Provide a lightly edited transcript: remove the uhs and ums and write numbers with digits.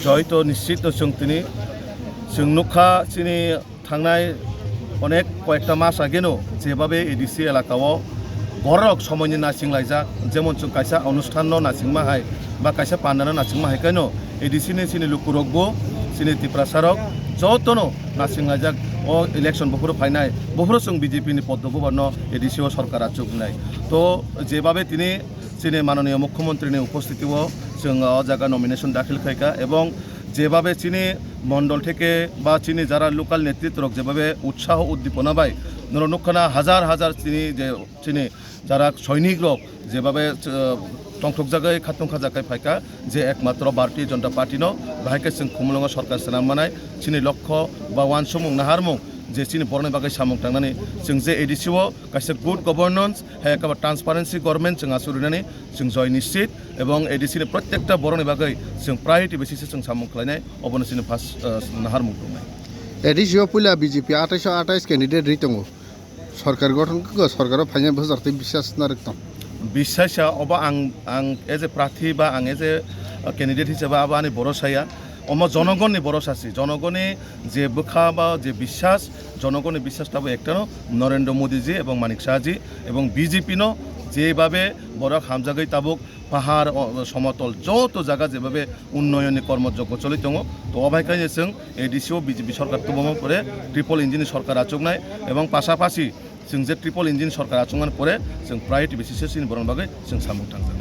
জয় তো নিশ্চিত जों তিনি जों नुखा চিনি থাংনাय অনেক কয়েকটা মাস আগেনো যেভাবে এডিসি এলাকাও বড় সময়নি নাচিং লাইজা যেমন जों কাইসা অনুষ্ঠান নাচিংমা হাই বা কাইসা পান্ডানো নাচিংমা হাই কেন এডিসিনি চিনি লুকুরকবো চিনি ত্রিপ্রাসারক যতনো নাচিং লাইজাক ও ইলেকশন বফুর ফাইনাই বফুর जों বিজেপিনি পদ্মভবন এডিসিও সরকার আচুকনাই তো যেভাবে তিনি চিনি মাননীয় মুখ্যমন্ত্রীনি উপস্থিতিও जों জায়গা নমিনেশন দাখিল খাইকা এবং যেভাবে চিনি মন্ডল থেকে বা চিনি যারা লোকাল নেতৃত্ব যেভাবে উৎসাহ উদ্দীপনা পায় নুখানা হাজার হাজার চিনি যারা সৈনিক রক যেভাবে টংঠক জায়গায় খাতংখা জায়গায় ফাইকা যে একমাত্র ভারতীয় জনতা পার্টি বাহাইকে जों खुमलंग সরকার সেনাম মানায় চিনি লক্ষ্য বা ওয়ানসমুং নাহারমুং যে চিনি বরণে বাগै সামুং थांनानै जों जे एडिसिओ कासे गुड गवर्नेंस है एबा ट्रांसपारेंसी गवर्नमेंट जों आसुरिनानै जों जय निश्चित एवं एडिसिनि प्रत्येकटा बरণे बागै जों प्रायोरिटी बेसिसै जों सामुं खालायनाय अबनो चिनि फार्स्ट नाहारमुं दंनाय एडिसिओ पुला बीजेपी 2828 कैंडिडेट रितंग सरकार गठन सरकार फाइनाल बजारते विश्वास नारकतम বিশ্বাসা अबा आं एज ए प्रार्थी बा आं एज ए कैंडिडेट हिसाबै आबा आंनि भरोसाया अमा जनगणनि भरोसासि जनगणनि जे बोखा बा जे বিশ্বাস जनगणनि বিশ্বাসটাबो एकटानो नरेंद्र मोदीजी एवं मानिक शाहजी एवं बीजेपीनो যেভাবে বড় হামজাগৈ তাবুক পাহাড় সমতল যত জায়গা যেভাবে উন্নয়নী কর্মযজ্ঞ চলিত দङ তো অবাইকায় जों एडिसिओ বিজেপি সরকার তবম পরে ট্রিপল ইঞ্জিন সরকার আচুকনাय এবং পাশাপাশি जों जे ट्रिपल इन्जिन सरकार आचुंगान परे जों प्रायोरिटी बेसिसै चिनि बरन बागै जों सामुं थांगोन।